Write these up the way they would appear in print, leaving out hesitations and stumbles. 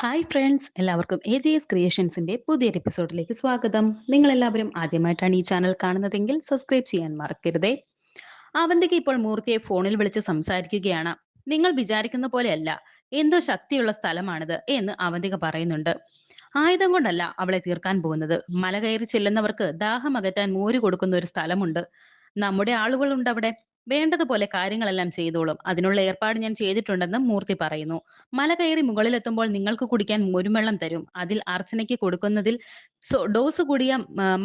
Hi friends, എല്ലാവർക്കും AJS ക്രിയേഷൻസിന്റെ പുതിയൊരു എപ്പിസോഡിലേക്ക് സ്വാഗതം. നിങ്ങൾ എല്ലാവരും ആദ്യമായിട്ടാണ് ഈ ചാനൽ കാണുന്നതെങ്കിൽ സബ്സ്ക്രൈബ് ചെയ്യാൻ മറക്കരുതേ. അവന്തിക ഇപ്പോൾ മൂർത്തിയെ ഫോണിൽ വിളിച്ച് സംസാരിക്കുകയാണ്. നിങ്ങൾ വിചാരിക്കുന്ന പോലെയല്ല, എന്തോ ശക്തിയുള്ള സ്ഥലമാണിത് എന്ന് അവന്തിക പറയുന്നുണ്ട്. ആയുധം കൊണ്ടല്ല അവളെ തീർക്കാൻ പോകുന്നത്. മല കയറി ചെല്ലുന്നവർക്ക് ദാഹം അകറ്റാൻ മോര് കൊടുക്കുന്ന ഒരു സ്ഥലമുണ്ട്. നമ്മുടെ ആളുകളുണ്ട് അവിടെ. വേണ്ടതുപോലെ കാര്യങ്ങളെല്ലാം ചെയ്തോളും. അതിനുള്ള ഏർപ്പാട് ഞാൻ ചെയ്തിട്ടുണ്ടെന്ന് മൂർത്തി പറയുന്നു. മല കയറി മുകളിലെത്തുമ്പോൾ നിങ്ങൾക്ക് കുടിക്കാൻ മോരുംവെള്ളം തരും. അതിൽ അർച്ചനയ്ക്ക് കൊടുക്കുന്നതിൽ ഡോസ് കൂടിയ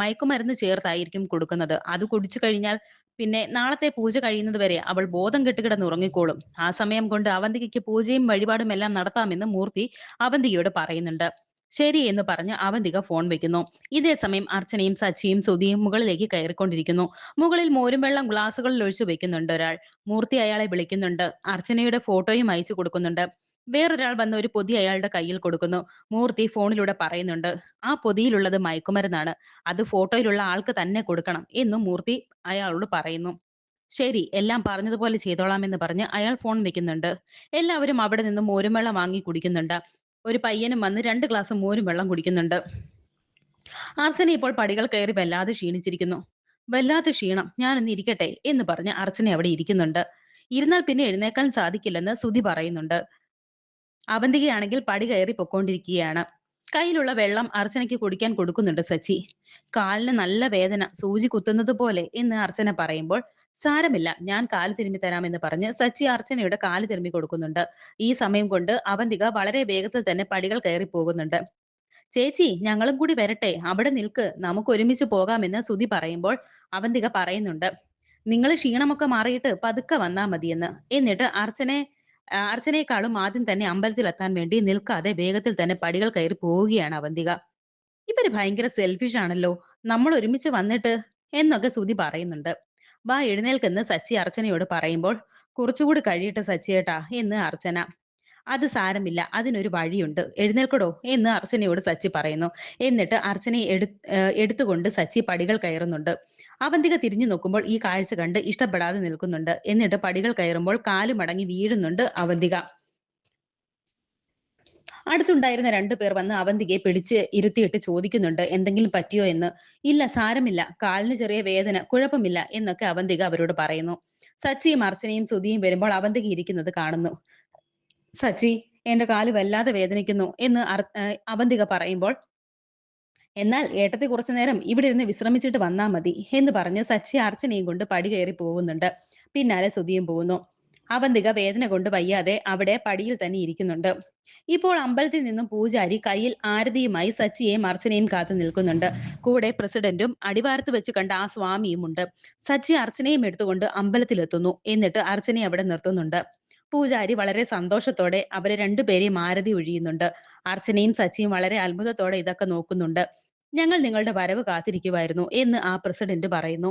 മയക്കുമരുന്ന് ചേർത്തായിരിക്കും കൊടുക്കുന്നത്. അത് കുടിച്ചു കഴിഞ്ഞാൽ പിന്നെ നാളത്തെ പൂജ കഴിയുന്നത് വരെ അവൾ ബോധം കെട്ട് കിടന്ന് ഉറങ്ങിക്കോളും. ആ സമയം കൊണ്ട് അവന്തികയ്ക്ക് പൂജയും വഴിപാടും എല്ലാം നടത്താമെന്ന് മൂർത്തി അവന്തികയോട് പറയുന്നുണ്ട്. ശരി എന്ന് പറഞ്ഞ് അവന്തിക ഫോൺ വെക്കുന്നു. ഇതേ സമയം അർച്ചനയും സച്ചിയും സുധിയും മുകളിലേക്ക് കയറിക്കൊണ്ടിരിക്കുന്നു. മുകളിൽ മോരും വെള്ളം ഗ്ലാസുകളിൽ ഒഴിച്ചു വെക്കുന്നുണ്ട് ഒരാൾ. മൂർത്തി അയാളെ വിളിക്കുന്നുണ്ട്. അർച്ചനയുടെ ഫോട്ടോയും അയച്ചു കൊടുക്കുന്നുണ്ട്. വേറൊരാൾ വന്ന് ഒരു പൊതി അയാളുടെ കയ്യിൽ കൊടുക്കുന്നു. മൂർത്തി ഫോണിലൂടെ പറയുന്നുണ്ട്, ആ പൊതിയിലുള്ളത് മയക്കുമരുന്നാണ്. അത് ഫോട്ടോയിലുള്ള ആൾക്ക് തന്നെ കൊടുക്കണം എന്നും മൂർത്തി അയാളോട് പറയുന്നു. ശരി, എല്ലാം പറഞ്ഞതുപോലെ ചെയ്തോളാമെന്ന് പറഞ്ഞ് അയാൾ ഫോൺ വെക്കുന്നുണ്ട്. എല്ലാവരും അവിടെ നിന്ന് മോരും വെള്ളം വാങ്ങി കുടിക്കുന്നുണ്ട്. ഒരു പയ്യനും വന്ന് 2 ഗ്ലാസ് മോരും വെള്ളം കുടിക്കുന്നുണ്ട്. അർച്ചന ഇപ്പോൾ പടികൾ കയറി വല്ലാതെ ക്ഷീണിച്ചിരിക്കുന്നു. വല്ലാത്ത ക്ഷീണം, ഞാനൊന്ന് ഇരിക്കട്ടെ എന്ന് പറഞ്ഞ് അർച്ചന അവിടെ ഇരിക്കുന്നുണ്ട്. ഇരുന്നാൽ പിന്നെ എഴുന്നേക്കാൻ സാധിക്കില്ലെന്ന് സുധി പറയുന്നുണ്ട്. അവന്തികയാണെങ്കിൽ പടി കയറി പൊക്കോണ്ടിരിക്കുകയാണ്. കയ്യിലുള്ള വെള്ളം അർച്ചനയ്ക്ക് കുടിക്കാൻ കൊടുക്കുന്നുണ്ട് സച്ചി. കാലിന് നല്ല വേദന, സൂചി കുത്തുന്നത് പോലെ എന്ന് അർച്ചന പറയുമ്പോൾ, സാരമില്ല, ഞാൻ കാല് തിരുമ്മി തരാമെന്ന് പറഞ്ഞ് സച്ചി അർച്ചനയുടെ കാല് തിരുമ്മി കൊടുക്കുന്നുണ്ട്. ഈ സമയം കൊണ്ട് അവന്തിക വളരെ വേഗത്തിൽ തന്നെ പടികൾ കയറി പോകുന്നുണ്ട്. ചേച്ചി, ഞങ്ങളും കൂടി വരട്ടെ, അവിടെ നിൽക്ക്, നമുക്ക് ഒരുമിച്ച് പോകാമെന്ന് സുധി പറയുമ്പോൾ അവന്തിക പറയുന്നുണ്ട്, നിങ്ങൾ ക്ഷീണമൊക്കെ മാറിയിട്ട് പതുക്കെ വന്നാ മതിയെന്ന്. എന്നിട്ട് അർച്ചനയെക്കാളും ആദ്യം തന്നെ അമ്പലത്തിലെത്താൻ വേണ്ടി നിൽക്കാതെ വേഗത്തിൽ തന്നെ പടികൾ കയറി പോവുകയാണ് അവന്തിക. ഇവര് ഭയങ്കര സെൽഫിഷ് ആണല്ലോ, നമ്മൾ ഒരുമിച്ച് വന്നിട്ട് എന്നൊക്കെ സുധി പറയുന്നുണ്ട്. വാ എഴുന്നേൽക്കെന്ന് സച്ചി അർച്ചനയോട് പറയുമ്പോൾ, കുറച്ചുകൂടി കഴിയട്ടെ സച്ചിയേട്ടാ എന്ന് അർച്ചന. അത് സാരമില്ല, അതിനൊരു വഴിയുണ്ട്, എഴുന്നേൽക്കടോ എന്ന് അർച്ചനയോട് സച്ചി പറയുന്നു. എന്നിട്ട് അർച്ചനയെ എടുത്തുകൊണ്ട് സച്ചി പടികൾ കയറുന്നുണ്ട്. അവന്തിക തിരിഞ്ഞു നോക്കുമ്പോൾ ഈ കാഴ്ച കണ്ട് ഇഷ്ടപ്പെടാതെ നിൽക്കുന്നുണ്ട്. എന്നിട്ട് പടികൾ കയറുമ്പോൾ കാല് മടങ്ങി വീഴുന്നുണ്ട് അവന്തിക. അടുത്തുണ്ടായിരുന്ന 2 പേർ വന്ന് അവന്തികയെ പിടിച്ച് ഇരുത്തിയിട്ട് ചോദിക്കുന്നുണ്ട്, എന്തെങ്കിലും പറ്റിയോ എന്ന്. ഇല്ല, സാരമില്ല, കാലിന് ചെറിയ വേദന, കുഴപ്പമില്ല എന്നൊക്കെ അവന്തിക അവരോട് പറയുന്നു. സച്ചിയും അർച്ചനയും സുധിയും വരുമ്പോൾ അവന്തിക ഇരിക്കുന്നത് കാണുന്നു. സച്ചി, എന്റെ കാല് വല്ലാതെ വേദനിക്കുന്നു എന്ന് അവന്തിക പറയുമ്പോൾ, എന്നാൽ ഏട്ടത്തി കുറച്ചു നേരം ഇവിടെ ഇരുന്ന് വിശ്രമിച്ചിട്ട് വന്നാ മതി എന്ന് പറഞ്ഞ് സച്ചി അർച്ചനയും കൊണ്ട് പടി കയറി പോകുന്നുണ്ട്. പിന്നാലെ സുധിയും പോകുന്നു. അവന്തിക വേദന കൊണ്ട് വയ്യാതെ അവിടെ പടിയിൽ തന്നെ ഇരിക്കുന്നുണ്ട്. ഇപ്പോൾ അമ്പലത്തിൽ നിന്നും പൂജാരി കയ്യിൽ ആരതിയുമായി സച്ചിയെയും അർച്ചനയും കാത്തു നിൽക്കുന്നുണ്ട്. കൂടെ പ്രസിഡന്റും അടിവാരത്ത് വെച്ച് കണ്ട ആ സ്വാമിയും ഉണ്ട്. സച്ചി അർച്ചനയും എടുത്തുകൊണ്ട് അമ്പലത്തിലെത്തുന്നു. എന്നിട്ട് അർച്ചനയെ അവിടെ നിർത്തുന്നുണ്ട്. പൂജാരി വളരെ സന്തോഷത്തോടെ അവരെ 2 പേരെയും ആരതി ഒഴിയുന്നുണ്ട്. അർച്ചനയും സച്ചിയും വളരെ അത്ഭുതത്തോടെ ഇതൊക്കെ നോക്കുന്നുണ്ട്. ഞങ്ങൾ നിങ്ങളുടെ വരവ് കാത്തിരിക്കുവായിരുന്നു എന്ന് ആ പ്രസിഡന്റ് പറയുന്നു.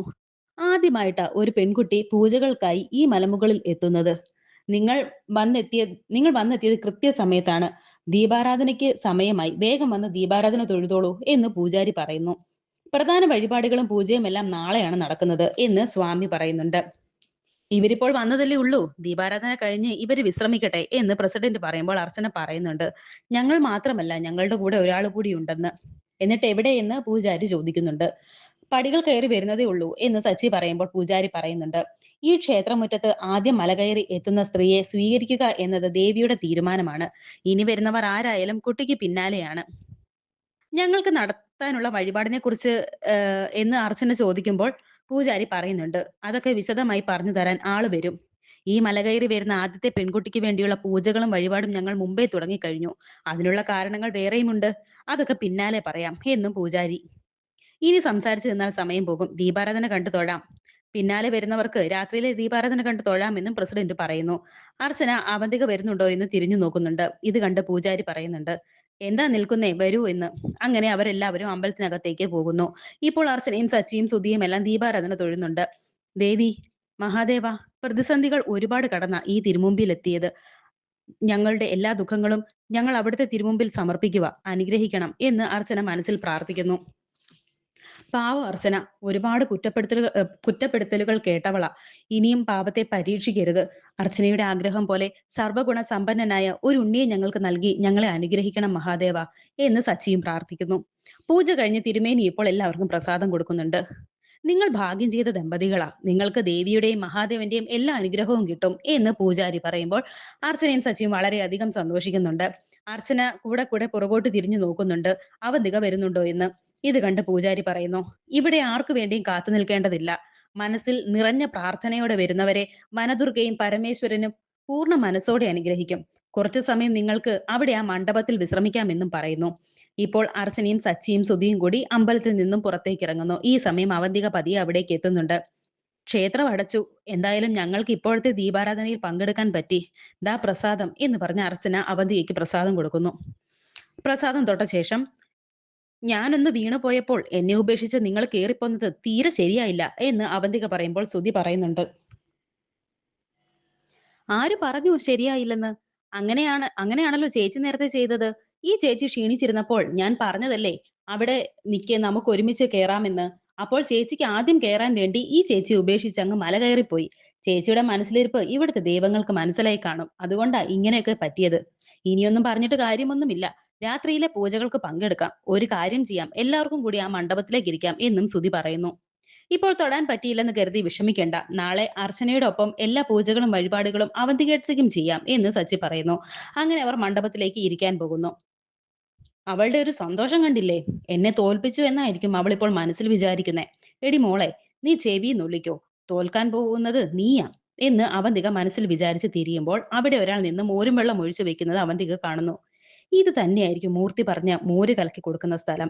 ആദ്യമായിട്ടാ ഒരു പെൺകുട്ടി പൂജകൾക്കായി ഈ മലമുകളിൽ എത്തുന്നത്. നിങ്ങൾ നിങ്ങൾ വന്നെത്തിയത് കൃത്യസമയത്താണ്. ദീപാരാധനയ്ക്ക് സമയമായി. വേഗം വന്ന് ദീപാരാധന തൊഴുതോളൂ എന്ന് പൂജാരി പറയുന്നു. പ്രധാന വഴിപാടുകളും പൂജയും എല്ലാം നാളെയാണ് നടക്കുന്നത് എന്ന് സ്വാമി പറയുന്നുണ്ട്. ഇവരിപ്പോൾ വന്നതല്ലേ ഉള്ളൂ. ദീപാരാധന കഴിഞ്ഞ് ഇവര് വിശ്രമിക്കട്ടെ എന്ന് പ്രസിഡന്റ് പറയുമ്പോൾ അർച്ചന പറയുന്നുണ്ട്, ഞങ്ങൾ മാത്രമല്ല, ഞങ്ങളുടെ കൂടെ ഒരാൾ കൂടി ഉണ്ടെന്ന്. എന്നിട്ട് എവിടെയെന്ന് പൂജാരി ചോദിക്കുന്നുണ്ട്. പടികൾ കയറി വരുന്നതേ ഉള്ളൂ എന്ന് സച്ചി പറയുമ്പോൾ പൂജാരി പറയുന്നുണ്ട്, ഈ ക്ഷേത്രമുറ്റത്ത് ആദ്യം മലകയറി എത്തുന്ന സ്ത്രീയെ സ്വീകരിക്കുക എന്നത് ദേവിയുടെ തീരുമാനമാണ്. ഇനി വരുന്നവർ ആരായാലും കുട്ടിക്ക് പിന്നാലെയാണ്. ഞങ്ങൾക്ക് നടത്താനുള്ള വഴിപാടിനെ കുറിച്ച് എന്ന് അർച്ചന ചോദിക്കുമ്പോൾ പൂജാരി പറയുന്നുണ്ട്, അതൊക്കെ വിശദമായി പറഞ്ഞു തരാൻ ആള് വരും. ഈ മലകയറി വരുന്ന ആദ്യത്തെ പെൺകുട്ടിക്ക് വേണ്ടിയുള്ള പൂജകളും വഴിപാടും ഞങ്ങൾ മുമ്പേ തുടങ്ങിക്കഴിഞ്ഞു. അതിനുള്ള കാരണങ്ങൾ വേറെയുമുണ്ട്. അതൊക്കെ പിന്നാലെ പറയാം എന്നും പൂജാരി. ഇനി സംസാരിച്ചു നിന്നാൽ സമയം പോകും. ദീപാരാധന കണ്ടു തൊഴാം. പിന്നാലെ വരുന്നവർക്ക് രാത്രിയിലെ ദീപാരാധന കണ്ടു തൊഴാമെന്നും പ്രസിഡന്റ് പറയുന്നു. അർച്ചന അവന്തിക വരുന്നുണ്ടോ എന്ന് തിരിഞ്ഞു നോക്കുന്നുണ്ട്. ഇത് കണ്ട് പൂജാരി പറയുന്നുണ്ട്, എന്താ നിൽക്കുന്നേ, വരൂ എന്ന്. അങ്ങനെ അവരെല്ലാവരും അമ്പലത്തിനകത്തേക്ക് പോകുന്നു. ഇപ്പോൾ അർച്ചനയും സച്ചിയും സുധിയും എല്ലാം ദീപാരാധന തൊഴുന്നുണ്ട്. ദേവി, മഹാദേവ, പ്രതിസന്ധികൾ ഒരുപാട് കടന്ന ഈ തിരുമുമ്പിൽ എത്തിയത്. ഞങ്ങളുടെ എല്ലാ ദുഃഖങ്ങളും ഞങ്ങൾ അവിടുത്തെ തിരുമുമ്പിൽ സമർപ്പിക്കുക, അനുഗ്രഹിക്കണം എന്ന് അർച്ചന മനസ്സിൽ പ്രാർത്ഥിക്കുന്നു. പാവം അർച്ചന ഒരുപാട് കുറ്റപ്പെടുത്തലുകൾ കേട്ടവളാ. ഇനിയും പാപത്തെ പരീക്ഷിക്കരുത്. അർച്ചനയുടെ ആഗ്രഹം പോലെ സർവ്വഗുണ സമ്പന്നനായ ഒരു ഉണ്ണിയെ ഞങ്ങൾക്ക് നൽകി ഞങ്ങളെ അനുഗ്രഹിക്കണം മഹാദേവ എന്ന് സച്ചിയും പ്രാർത്ഥിക്കുന്നു. പൂജ കഴിഞ്ഞ് തിരുമേനി ഇപ്പോൾ എല്ലാവർക്കും പ്രസാദം കൊടുക്കുന്നുണ്ട്. നിങ്ങൾ ഭാഗ്യം ചെയ്ത ദമ്പതികളാ. നിങ്ങൾക്ക് ദേവിയുടെയും മഹാദേവന്റെയും എല്ലാ അനുഗ്രഹവും കിട്ടും എന്ന് പൂജാരി പറയുമ്പോൾ അർച്ചനയും സച്ചിയും വളരെയധികം സന്തോഷിക്കുന്നുണ്ട്. അർച്ചന കൂടെ കൂടെ പുറകോട്ട് തിരിഞ്ഞു നോക്കുന്നുണ്ട്. അവന്തിക വരുന്നുണ്ടോ എന്ന്. ഇത് കണ്ട് പൂജാരി പറയുന്നു, ഇവിടെ ആർക്കു വേണ്ടിയും കാത്തു നിൽക്കേണ്ടതില്ല. മനസ്സിൽ നിറഞ്ഞ പ്രാർത്ഥനയോടെ വരുന്നവരെ വനദുർഗയും പരമേശ്വരനും പൂർണ്ണ മനസ്സോടെ അനുഗ്രഹിക്കും. കുറച്ചു സമയം നിങ്ങൾക്ക് അവിടെ ആ മണ്ഡപത്തിൽ വിശ്രമിക്കാമെന്നും പറയുന്നു. ഇപ്പോൾ അർച്ചനയും സച്ചിയും സുധിയും കൂടി അമ്പലത്തിൽ നിന്നും പുറത്തേക്ക് ഇറങ്ങുന്നു. ഈ സമയം അവന്തിക പതിയെ അവിടേക്ക് എത്തുന്നുണ്ട്. ക്ഷേത്രം അടച്ചു. എന്തായാലും ഞങ്ങൾക്ക് ഇപ്പോഴത്തെ ദീപാരാധനയിൽ പങ്കെടുക്കാൻ പറ്റി. ദാ പ്രസാദം എന്ന് പറഞ്ഞ അർച്ചന അവന്തികയ്ക്ക് പ്രസാദം കൊടുക്കുന്നു. പ്രസാദം തൊട്ട ശേഷം, ഞാനൊന്ന് വീണു പോയപ്പോൾ എന്നെ ഉപേക്ഷിച്ച് നിങ്ങൾ കേറിപ്പോന്നത് തീരെ ശരിയായില്ല എന്ന് അവന്തിക പറയുമ്പോൾ സുധി പറയുന്നുണ്ട്. ആര് പറഞ്ഞു ശരിയായില്ലെന്ന്? അങ്ങനെയാണല്ലോ ചേച്ചി നേരത്തെ ചെയ്തത്. ഈ ചേച്ചി ക്ഷീണിച്ചിരുന്നപ്പോൾ ഞാൻ പറഞ്ഞതല്ലേ അവിടെ നിക്ക്, നമുക്ക് ഒരുമിച്ച് കേറാമെന്ന്. അപ്പോൾ ചേച്ചിക്ക് ആദ്യം കേറാൻ വേണ്ടി ഈ ചേച്ചി ഉപേക്ഷിച്ച് അങ്ങ് മല കയറിപ്പോയി. ചേച്ചിയുടെ മനസ്സിലിരിപ്പ് ഇവിടുത്തെ ദൈവങ്ങൾക്ക് മനസ്സിലായി കാണും. അതുകൊണ്ടാ ഇങ്ങനെയൊക്കെ പറ്റിയത്. ഇനിയൊന്നും പറഞ്ഞിട്ട് കാര്യമൊന്നുമില്ല. രാത്രിയിലെ പൂജകൾക്ക് പങ്കെടുക്കാം. ഒരു കാര്യം ചെയ്യാം, എല്ലാവർക്കും കൂടി ആ മണ്ഡപത്തിലേക്ക് ഇരിക്കാം എന്നും സുധി പറയുന്നു. ഇപ്പോൾ തൊടാൻ പറ്റിയില്ലെന്ന് കരുതി വിഷമിക്കേണ്ട. നാളെ അർച്ചനയുടെ ഒപ്പം എല്ലാ പൂജകളും വഴിപാടുകളും അവന്തികേട്ടത്തേക്കും ചെയ്യാം എന്ന് സച്ചി പറയുന്നു. അങ്ങനെ അവർ മണ്ഡപത്തിലേക്ക് ഇരിക്കാൻ പോകുന്നു. അവളുടെ ഒരു സന്തോഷം കണ്ടില്ലേ? എന്നെ തോൽപ്പിച്ചു എന്നായിരിക്കും അവൾ ഇപ്പോൾ മനസ്സിൽ വിചാരിക്കുന്നേ. എടി മോളെ, നീ ചെവി നുള്ളിക്കോ. തോൽക്കാൻ പോകുന്നത് നീയാ എന്ന് അവന്തിക മനസ്സിൽ വിചാരിച്ച് തിരിയുമ്പോൾ അവിടെ ഒരാൾ നിന്ന് മോരും വെള്ളം ഒഴിച്ചു വെക്കുന്നത് അവന്തിക കാണുന്നു. ഇത് തന്നെയായിരിക്കും മൂർത്തി പറഞ്ഞ മോര് കലക്കി കൊടുക്കുന്ന സ്ഥലം.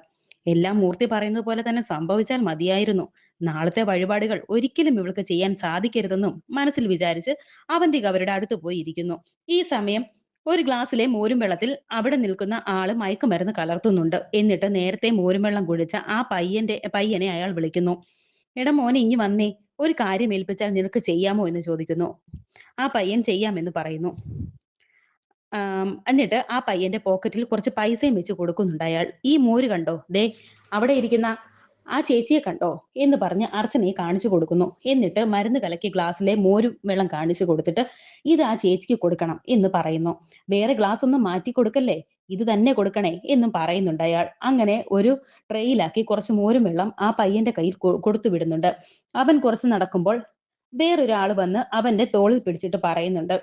എല്ലാം മൂർത്തി പറയുന്നത് പോലെ തന്നെ സംഭവിച്ചാൽ മതിയായിരുന്നു. നാളത്തെ വഴിപാടുകൾ ഒരിക്കലും ഇവൾക്ക് ചെയ്യാൻ സാധിക്കരുതെന്നും മനസ്സിൽ വിചാരിച്ച് അവന്തിക അവരുടെ അടുത്ത് പോയി ഇരിക്കുന്നു. ഈ സമയം ഒരു ഗ്ലാസ്സിലെ മോരും വെള്ളത്തിൽ അവിടെ നിൽക്കുന്ന ആള് മയക്കുമരുന്ന് കലർത്തുന്നുണ്ട്. എന്നിട്ട് നേരത്തെ മോരും വെള്ളം കുടിച്ച ആ പയ്യനെ അയാൾ വിളിക്കുന്നു. എടാ മോനെ, ഇങ്ങി വന്നേ. ഒരു കാര്യം ഏൽപ്പിച്ചാൽ നിനക്ക് ചെയ്യാമോ എന്ന് ചോദിക്കുന്നു. ആ പയ്യൻ ചെയ്യാമെന്ന് പറയുന്നു. എന്നിട്ട് ആ പയ്യന്റെ പോക്കറ്റിൽ കുറച്ച് പൈസയും വെച്ച് കൊടുക്കുന്നുണ്ട് അയാൾ. ഈ മോര് കണ്ടോ, ദേ അവിടെ ഇരിക്കുന്ന ആ ചേച്ചിയെ കണ്ടോ എന്ന് പറഞ്ഞ് അർച്ചനയെ കാണിച്ചു കൊടുക്കുന്നു. എന്നിട്ട് മരുന്ന് കലക്കി ഗ്ലാസ്സിലെ മോര് വെള്ളം കാണിച്ചു കൊടുത്തിട്ട് ഇത് ആ ചേച്ചിക്ക് കൊടുക്കണം എന്ന് പറയുന്നു. വേറെ ഗ്ലാസ് ഒന്നും മാറ്റി കൊടുക്കല്ലേ, ഇത് തന്നെ കൊടുക്കണേ എന്നും പറയുന്നുണ്ട് അയാൾ. അങ്ങനെ ഒരു ട്രെയിലാക്കി കുറച്ച് മോരും വെള്ളം ആ പയ്യന്റെ കയ്യിൽ കൊടുത്തു വിടുന്നുണ്ട്. അവൻ കുറച്ച് നടക്കുമ്പോൾ വേറൊരാൾ വന്ന് അവന്റെ തോളിൽ പിടിച്ചിട്ട് പറയുന്നുണ്ട്,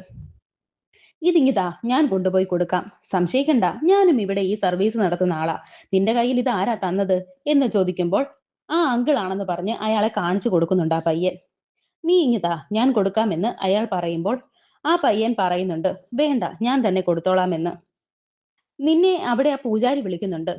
ഇതിങ്ങിതാ, ഞാൻ കൊണ്ടുപോയി കൊടുക്കാം. സംശയിക്കണ്ട, ഞാനും ഇവിടെ ഈ സർവീസ് നടത്തുന്ന ആളാ. നിന്റെ കയ്യിൽ ഇത് ആരാ തന്നത് എന്ന് ചോദിക്കുമ്പോൾ ആ അങ്കിൾ ആണെന്ന് പറഞ്ഞ് അയാളെ കാണിച്ചു കൊടുക്കുന്നുണ്ട് ആ പയ്യൻ. നീ ഇങ്ങിതാ, ഞാൻ കൊടുക്കാമെന്ന് അയാൾ പറയുമ്പോൾ ആ പയ്യൻ പറയുന്നുണ്ട്, വേണ്ട, ഞാൻ തന്നെ കൊടുത്തോളാമെന്ന്. നിന്നെ അവിടെ ആ പൂജാരി വിളിക്കുന്നുണ്ട്.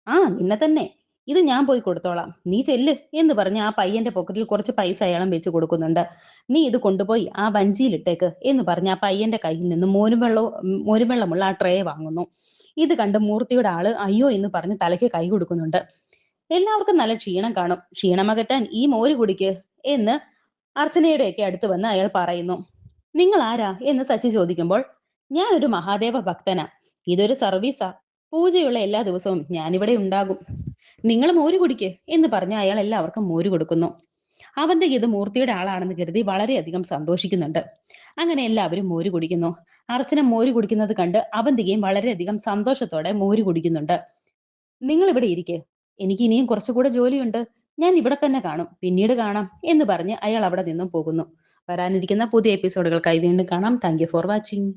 ആ, നിന്നെ തന്നെ. ഇത് ഞാൻ പോയി കൊടുത്തോളാം, നീ ചെല്ല് എന്ന് പറഞ്ഞ് ആ പയ്യന്റെ പോക്കറ്റിൽ കുറച്ച് പൈസ അയാളും വെച്ച് കൊടുക്കുന്നുണ്ട്. നീ ഇത് കൊണ്ടുപോയി ആ വഞ്ചിയിലിട്ടേക്ക് എന്ന് പറഞ്ഞ് ആ പയ്യന്റെ കയ്യിൽ നിന്ന് മോരും വെള്ളമുള്ള ആ ട്രേ വാങ്ങുന്നു. ഇത് കണ്ട് മൂർത്തിയുടെ ആള് അയ്യോ എന്ന് പറഞ്ഞ് തലയ്ക്ക് കൈ കൊടുക്കുന്നുണ്ട്. എല്ലാവർക്കും നല്ല ക്ഷീണം കാണും. ക്ഷീണമകറ്റാൻ ഈ മോര് കുടിക്ക് എന്ന് അർച്ചനയുടെയൊക്കെ അടുത്ത് വന്ന് അയാൾ പറയുന്നു. നിങ്ങൾ ആരാ എന്ന് സച്ചി ചോദിക്കുമ്പോൾ, ഞാൻ ഒരു മഹാദേവ ഭക്തനാ. ഇതൊരു സർവീസാ. പൂജയുള്ള എല്ലാ ദിവസവും ഞാനിവിടെ ഉണ്ടാകും. നിങ്ങൾ മോര് കുടിക്ക് എന്ന് പറഞ്ഞ് അയാൾ എല്ലാവർക്കും മോര് കൊടുക്കുന്നു. അവന്തിക ഇത് മൂർത്തിയുടെ ആളാണെന്ന് കരുതി വളരെയധികം സന്തോഷിക്കുന്നുണ്ട്. അങ്ങനെ എല്ലാവരും മോര് കുടിക്കുന്നു. അർച്ചന മോര് കുടിക്കുന്നത് കണ്ട് അവന്തികയും വളരെയധികം സന്തോഷത്തോടെ മോര് കുടിക്കുന്നുണ്ട്. നിങ്ങൾ ഇവിടെ ഇരിക്കെ, എനിക്ക് ഇനിയും കുറച്ചുകൂടെ ജോലിയുണ്ട്. ഞാൻ ഇവിടെ തന്നെ കാണും, പിന്നീട് കാണാം എന്ന് പറഞ്ഞ് അയാൾ അവിടെ നിന്നും പോകുന്നു. വരാനിരിക്കുന്ന പുതിയ എപ്പിസോഡുകൾക്കായി വീണ്ടും കാണാം. Thank you for watching.